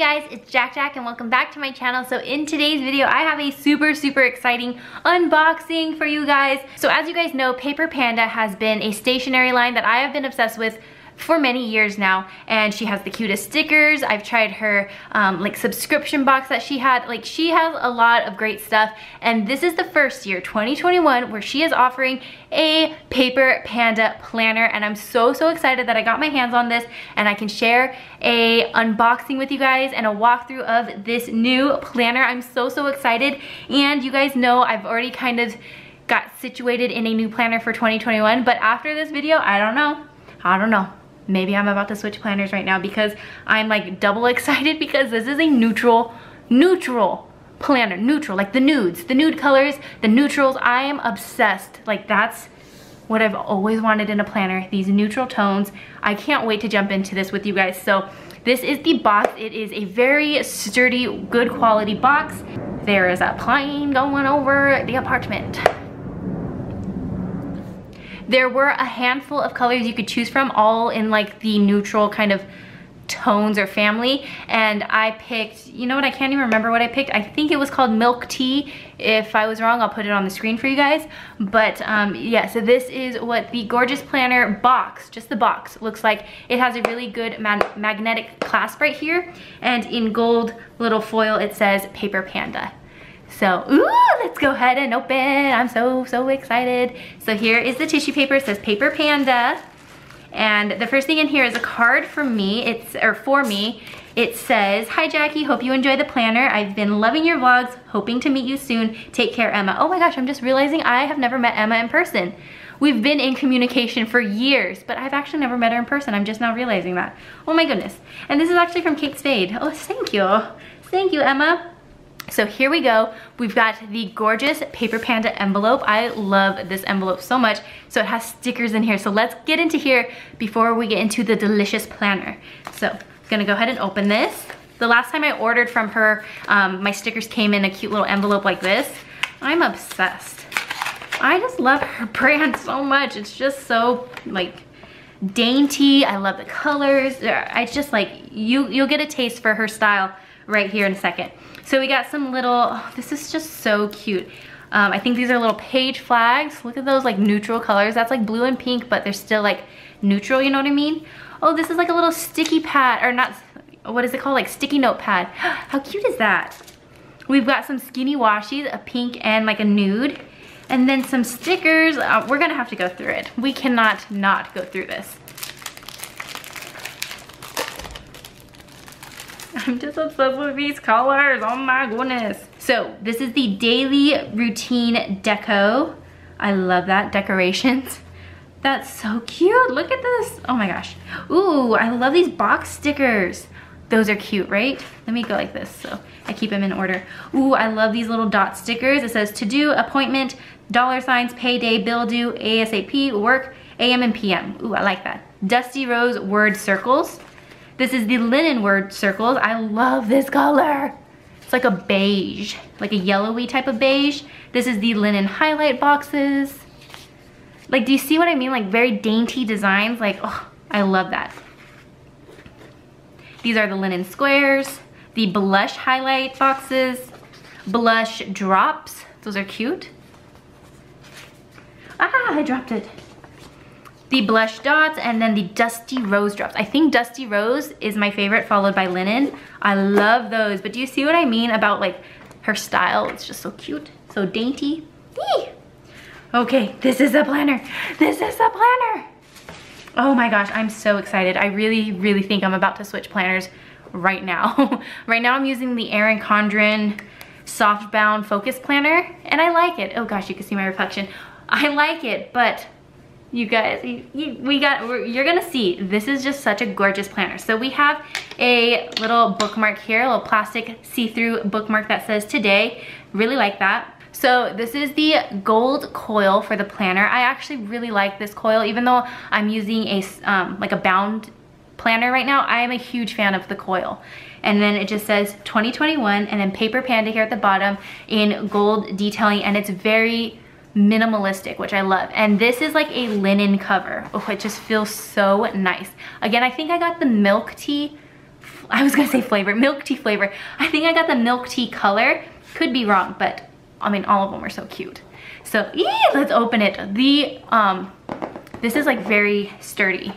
guys, it's JaaackJack and welcome back to my channel. So in today's video, I have a super exciting unboxing for you guys. So as you guys know, Paper Panda has been a stationery line that I have been obsessed with for many years now, and she has the cutest stickers. I've tried her like subscription box that she had. Like, she has a lot of great stuff, and this is the first year, 2021, where she is offering a Paper Panda planner, and I'm so excited that I got my hands on this and I can share a unboxing with you guys and a walkthrough of this new planner. I'm so excited, and you guys know I've already kind of got situated in a new planner for 2021, but after this video, I don't know. Maybe I'm about to switch planners right now because I'm like double excited because this is a neutral planner. Neutral, like the nudes, the nude colors, the neutrals. I am obsessed. Like, that's what I've always wanted in a planner, these neutral tones. I can't wait to jump into this with you guys. So this is the box. It is a very sturdy, good quality box. There is a plane going over the apartment. There were a handful of colors you could choose from, all in like the neutral kind of tones or family, and I picked, you know what, I can't even remember what I picked. I think it was called Milk Tea. If I was wrong, I'll put it on the screen for you guys. But yeah, so this is what the gorgeous planner box, just the box, looks like. It has a really good magnetic clasp right here, and in gold little foil it says Paper Panda. So, ooh, let's go ahead and open. I'm so excited. So here is the tissue paper. It says Paper Panda. And the first thing in here is a card for me. For me. It says, "Hi Jackie, hope you enjoy the planner. I've been loving your vlogs, hoping to meet you soon. Take care, Emma." Oh my gosh, I'm just realizing I have never met Emma in person. We've been in communication for years, but I've actually never met her in person. I'm just now realizing that. Oh my goodness. And this is actually from Kate Spade. Oh, thank you. Thank you, Emma. So here we go. We've got the gorgeous Paper Panda envelope. I love this envelope so much. So it has stickers in here. So let's get into here before we get into the delicious planner. So I'm gonna go ahead and open this. The last time I ordered from her, my stickers came in a cute little envelope like this. I'm obsessed. I just love her brand so much. It's just so like dainty. I love the colors. I just like, you'll get a taste for her style right here in a second. So we got some little, this is just so cute. I think these are little page flags. Look at those like neutral colors. That's like blue and pink, but they're still like neutral, you know what I mean? Oh, this is like a little sticky pad, or not, what is it called? Like sticky note pad. How cute is that? We've got some skinny washies, a pink and like a nude. And then some stickers. We're gonna have to go through it. We cannot not go through this. I'm just obsessed with these colors, oh my goodness. So this is the daily routine deco. I love that, decorations. That's so cute, look at this. Oh my gosh. Ooh, I love these box stickers. Those are cute, right? Let me go like this so I keep them in order. Ooh, I love these little dot stickers. It says to do, appointment, $, payday, bill due, ASAP, work, AM and PM. Ooh, I like that. Dusty Rose word circles. This is the linen word circles. I love this color. It's like a beige, like a yellowy type of beige. This is the linen highlight boxes. Like, do you see what I mean? Like very dainty designs. Like, oh, I love that. These are the linen squares, the blush highlight boxes, blush drops. Those are cute. Ah, I dropped it. The blush dots, and then the Dusty Rose drops. I think Dusty Rose is my favorite, followed by linen. I love those, but do you see what I mean about like her style? It's just so cute, so dainty. Eee! Okay, this is a planner. This is a planner. Oh my gosh, I'm so excited. I really think I'm about to switch planners right now. Right now I'm using the Erin Condren softbound focus planner, and I like it. Oh gosh, you can see my reflection. I like it, but you guys, you're gonna see, this is just such a gorgeous planner. So we have a little bookmark here, a little plastic see-through bookmark that says today. Really like that. So this is the gold coil for the planner. I actually really like this coil, even though I'm using a like a bound planner right now. I am a huge fan of the coil. And then it just says 2021, and then Paper Panda here at the bottom in gold detailing, and it's very minimalistic, which I love. And this is like a linen cover. Oh, it just feels so nice. Again, I think I got the milk tea I was gonna say flavor, milk tea flavor. I think I got the milk tea color. Could be wrong, but I mean, all of them are so cute. So, let's open it. This is like very sturdy.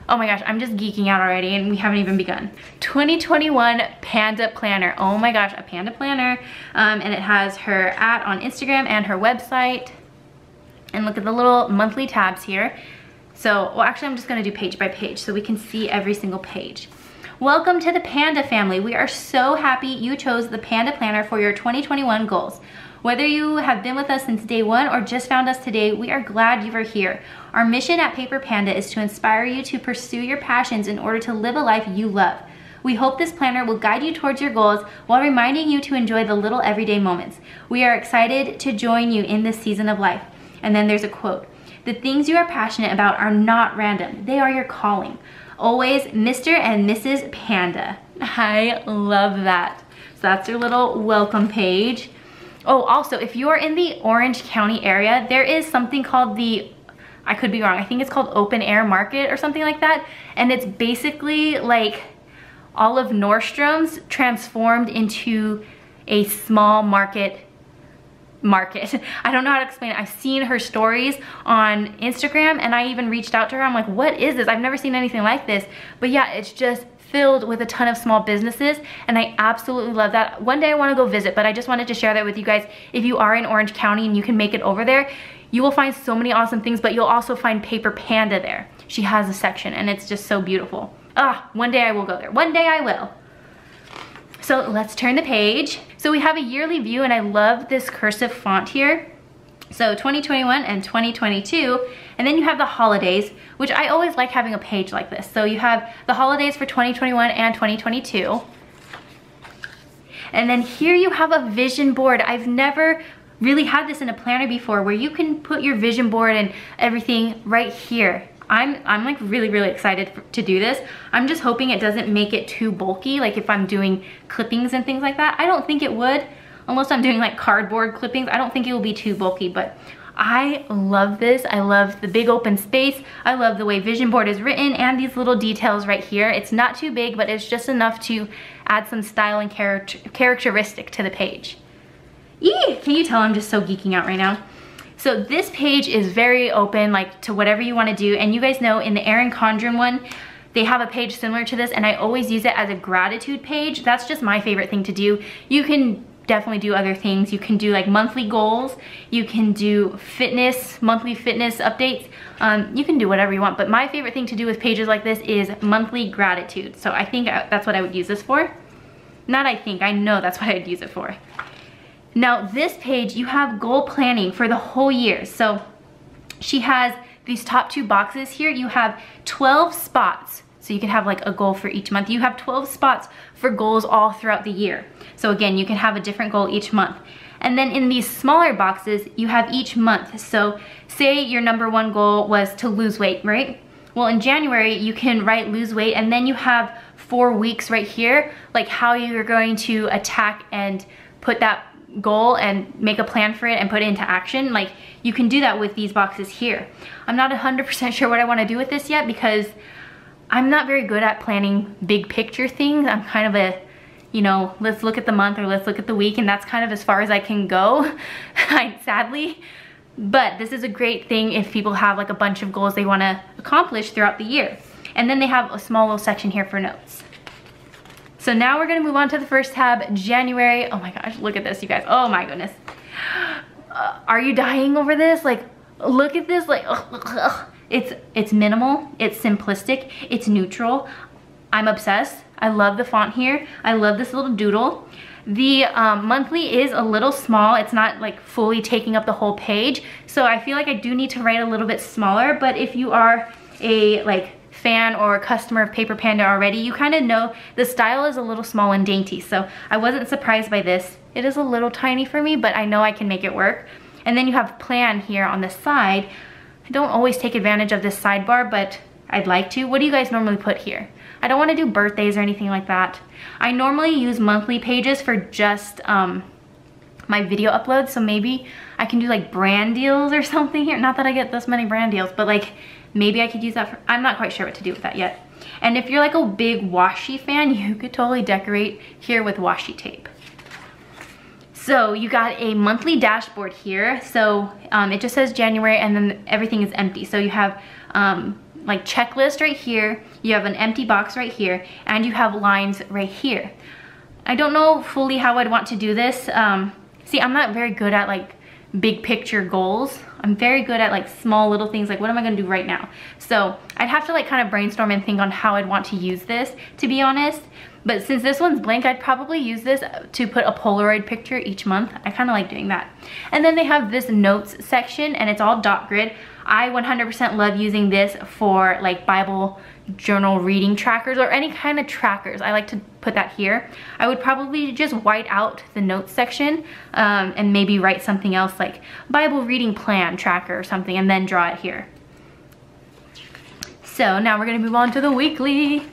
Oh my gosh, I'm just geeking out already and we haven't even begun. 2021 Panda Planner. Oh my gosh, a Panda Planner. And it has her on Instagram and her website. And look at the little monthly tabs here. So, well, actually I'm just gonna do page by page so we can see every single page. Welcome to the Panda family. We are so happy you chose the Panda Planner for your 2021 goals. Whether you have been with us since day one or just found us today, we are glad you are here. Our mission at Paper Panda is to inspire you to pursue your passions in order to live a life you love. We hope this planner will guide you towards your goals while reminding you to enjoy the little everyday moments. We are excited to join you in this season of life. And then there's a quote. The things you are passionate about are not random. They are your calling. Always Mr. and Mrs. Panda. I love that. So that's your little welcome page. Oh, also, if you're in the Orange County area, there is something called I could be wrong, I think it's called Open Air Market or something like that. And it's basically like all of Nordstrom's transformed into a small market. I don't know how to explain it. I've seen her stories on Instagram and I even reached out to her. I'm like, what is this? I've never seen anything like this. But yeah, it's just filled with a ton of small businesses and I absolutely love that. One day I want to go visit, but I just wanted to share that with you guys. If you are in Orange County and you can make it over there, you will find so many awesome things, but you'll also find Paper Panda there. She has a section and it's just so beautiful. One day I will go there. One day I will. So let's turn the page. So we have a yearly view and I love this cursive font here. So 2021 and 2022, and then you have the holidays, which I always like having a page like this. So you have the holidays for 2021 and 2022. And then here you have a vision board. I've never really had this in a planner before where you can put your vision board and everything right here. I'm like really excited to do this. I'm just hoping it doesn't make it too bulky, like if I'm doing clippings and things like that. I don't think it would, unless I'm doing like cardboard clippings. I don't think it will be too bulky, but I love this. I love the big open space. I love the way vision board is written and these little details right here. It's not too big, but it's just enough to add some style and characteristic to the page. Can you tell I'm just so geeking out right now? So this page is very open, like to whatever you want to do. And you guys know in the Erin Condren one, they have a page similar to this and I always use it as a gratitude page. That's just my favorite thing to do. You can definitely do other things. You can do like monthly goals. You can do monthly fitness updates. You can do whatever you want, but my favorite thing to do with pages like this is monthly gratitude. So I think that's what I would use this for. I know that's what I'd use it for. Now this page, you have goal planning for the whole year. So she has these top two boxes here. You have 12 spots. So you can have like a goal for each month. You have 12 spots for goals all throughout the year. So again, you can have a different goal each month. And then in these smaller boxes, you have each month. So say your #1 goal was to lose weight, right? Well, in January, you can write lose weight and then you have 4 weeks right here, like how you're going to attack and put that goal and make a plan for it and put it into action. Like you can do that with these boxes here. I'm not 100% sure what I want to do with this yet because I'm not very good at planning big picture things. I'm kind of a, let's look at the month or let's look at the week, and that's kind of as far as I can go, sadly. But this is a great thing if people have like a bunch of goals they want to accomplish throughout the year. And then they have a small little section here for notes. So now we're gonna move on to the first tab, January. Oh my gosh, look at this, you guys. Oh my goodness. Are you dying over this? Like, look at this, like, it's minimal, it's simplistic, it's neutral. I'm obsessed. I love the font here. I love this little doodle. The monthly is a little small. It's not like fully taking up the whole page. So I feel like I do need to write a little bit smaller, but if you are a fan or a customer of Paper Panda already, you kind of know the style is a little small and dainty. So I wasn't surprised by this. It is a little tiny for me, but I know I can make it work. And then you have plan here on the side. I don't always take advantage of this sidebar, but I'd like to. What do you guys normally put here? I don't want to do birthdays or anything like that. I normally use monthly pages for just my video uploads, so maybe I can do like brand deals or something here. Not that I get this many brand deals, but like maybe I could use that for, I'm not quite sure what to do with that yet. And if you're like a big washi fan, you could totally decorate here with washi tape. So you got a monthly dashboard here. So it just says January and then everything is empty. So you have like checklist right here, you have an empty box right here, and you have lines right here. I don't know fully how I'd want to do this. See, I'm not very good at like big picture goals. I'm very good at like small little things, like what am I gonna do right now? So I'd have to like kind of brainstorm and think on how I'd want to use this, to be honest. But since this one's blank, I'd probably use this to put a Polaroid picture each month. I kind of like doing that. And then they have this notes section and it's all dot grid. I 100% love using this for like Bible journal reading trackers or any kind of trackers. I like to put that here. I would probably just white out the notes section and maybe write something else like Bible reading plan tracker or something and then draw it here. So now we're gonna move on to the weekly.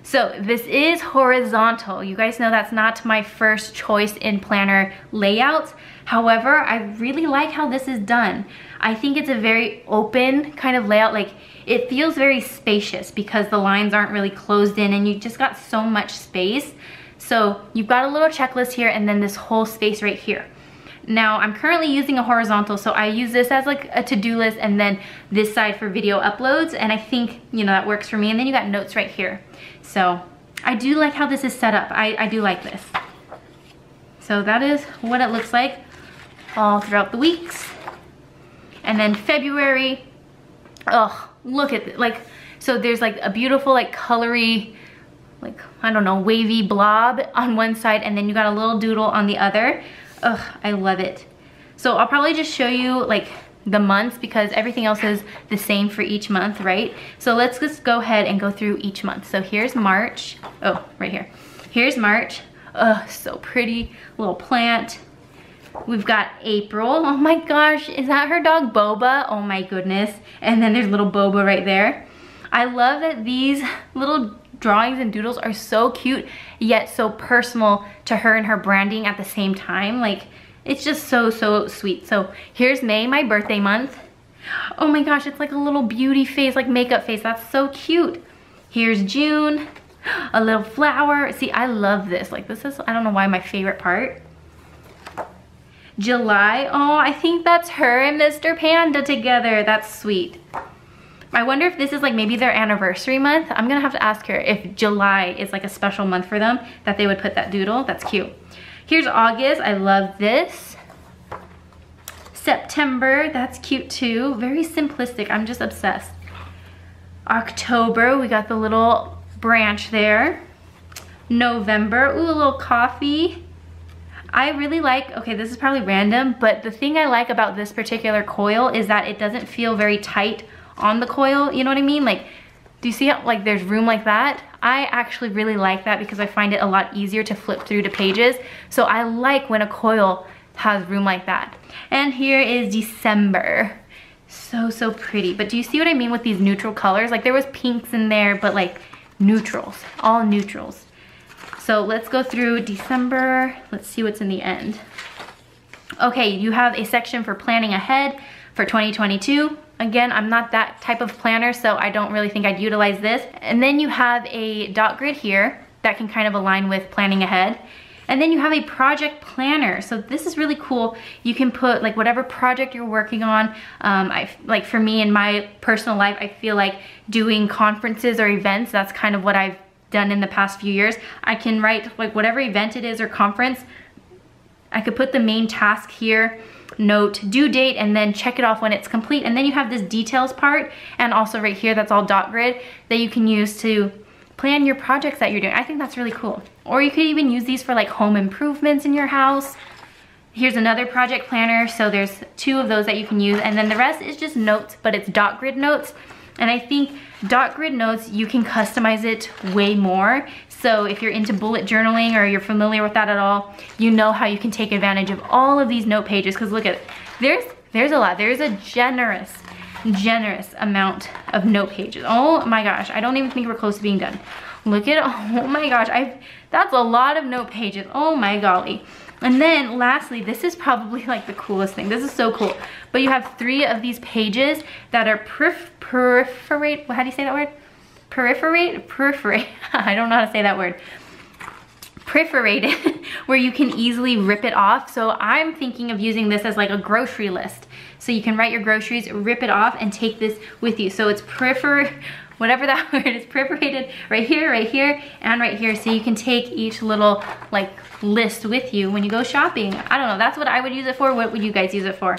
So this is horizontal. You guys know that's not my first choice in planner layouts. However, I really like how this is done. I think it's a very open kind of layout. Like it feels very spacious because the lines aren't really closed in and you just got so much space. So you've got a little checklist here and then this whole space right here. Now I'm currently using a horizontal, so I use this as like a to-do list and then this side for video uploads, and I think, you know, that works for me. And then you got notes right here. So I do like how this is set up. I do like this. So that is what it looks like all throughout the weeks. And then February, oh, look at it. Like, so there's like a beautiful like colory, like, I don't know, wavy blob on one side, and then you got a little doodle on the other. Ugh, I love it. So I'll probably just show you like the months because everything else is the same for each month, right? So let's just go ahead and go through each month. So here's March. Oh, right here. Here's March. Ugh, so pretty. Little plant. We've got April. Oh my gosh, is that her dog Boba? Oh my goodness. And then there's little Boba right there. I love that these little drawings and doodles are so cute yet so personal to her and her branding at the same time. Like, it's just so sweet. So here's May, my birthday month. Oh my gosh, it's like a little beauty face, like makeup face. That's so cute. Here's June, a little flower. See, I love this. Like, this is, I don't know why, my favorite part. July, oh, I think that's her and Mr. Panda together. That's sweet. I wonder if this is like maybe their anniversary month. I'm gonna have to ask her if July is like a special month for them, that they would put that doodle. That's cute. Here's August, I love this. September, that's cute too. Very simplistic, I'm just obsessed. October, we got the little branch there. November, ooh, a little coffee. I really like, okay, this is probably random, but the thing I like about this particular coil is that it doesn't feel very tight on the coil, you know what I mean? Like, do you see how like there's room like that? I actually really like that because I find it a lot easier to flip through to pages. So I like when a coil has room like that. And here is December. So pretty. But do you see what I mean with these neutral colors? Like there was pinks in there, but like neutrals, all neutrals. So let's go through December. Let's see what's in the end. Okay, you have a section for planning ahead for 2022. Again, I'm not that type of planner, so I don't really think I'd utilize this. And then you have a dot grid here that can kind of align with planning ahead. And then you have a project planner. So this is really cool. You can put like whatever project you're working on. Like for me in my personal life, I feel like doing conferences or events, that's kind of what I've done in the past few years. I can write like whatever event it is or conference. I could put the main task here, note due date, and then check it off when it's complete. And then you have this details part, and also right here, that's all dot grid that you can use to plan your projects that you're doing. I think that's really cool. Or you could even use these for like home improvements in your house. Here's another project planner. So there's 2 of those that you can use, and then the rest is just notes, but it's dot grid notes. And I think dot grid notes, you can customize it way more. So if you're into bullet journaling or you're familiar with that at all, you know how you can take advantage of all of these note pages. Because look at it, there's a lot. There's a generous amount of note pages. Oh my gosh, I don't even think we're close to being done. Look at, oh my gosh, that's a lot of note pages. Oh my golly. And then lastly, this is probably like the coolest thing. This is so cool. But you have 3 of these pages that are perforate, how do you say that word? perforate, I don't know how to say that word. Perforated, where you can easily rip it off. So I'm thinking of using this as like a grocery list. So you can write your groceries, rip it off, and take this with you. So it's whatever that word is, perforated right here, and right here. So you can take each little like list with you when you go shopping. I don't know, that's what I would use it for. What would you guys use it for?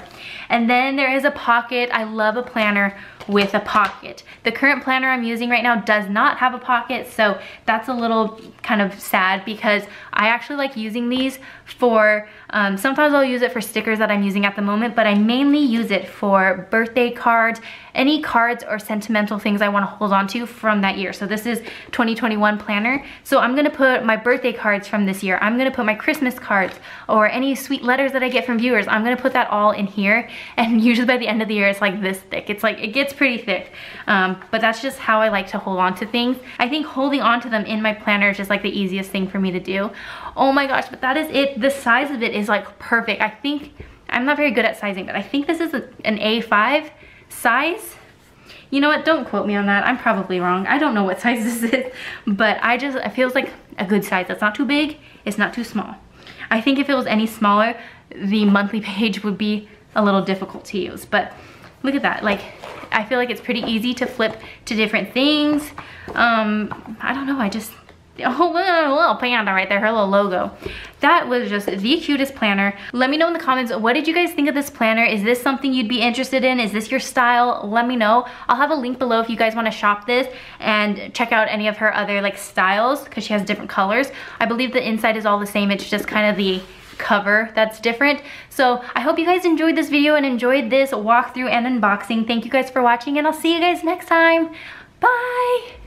And then there is a pocket. I love a planner with a pocket. The current planner I'm using right now does not have a pocket, so that's a little kind of sad because I actually like using these for, sometimes I'll use it for stickers that I'm using at the moment, but I mainly use it for birthday cards, any cards or sentimental things I want to hold on to from that year. So this is 2021 planner. So I'm gonna put my birthday cards from this year. I'm gonna put my Christmas cards or any sweet letters that I get from viewers. I'm gonna put that all in here. And usually by the end of the year, it's like this thick. It's like, it gets pretty thick. But that's just how I like to hold on to things. I think holding on to them in my planner is just like the easiest thing for me to do. Oh my gosh, but that is it. The size of it is like perfect. I think, I'm not very good at sizing, but I think this is an A5 size. You know what, don't quote me on that. I'm probably wrong. I don't know what size this is, but it feels like a good size. It's not too big, it's not too small. I think if it was any smaller, the monthly page would be a little difficult to use, but look at that. Like, I feel like it's pretty easy to flip to different things. I don't know, oh, little panda right there, her little logo. That was just the cutest planner. Let me know in the comments, what did you guys think of this planner? Is this something you'd be interested in? Is this your style? Let me know. I'll have a link below if you guys want to shop this and check out any of her other like styles, because she has different colors. I believe the inside is all the same, it's just kind of the cover that's different. So I hope you guys enjoyed this video and enjoyed this walkthrough and unboxing. Thank you guys for watching, and I'll see you guys next time. Bye!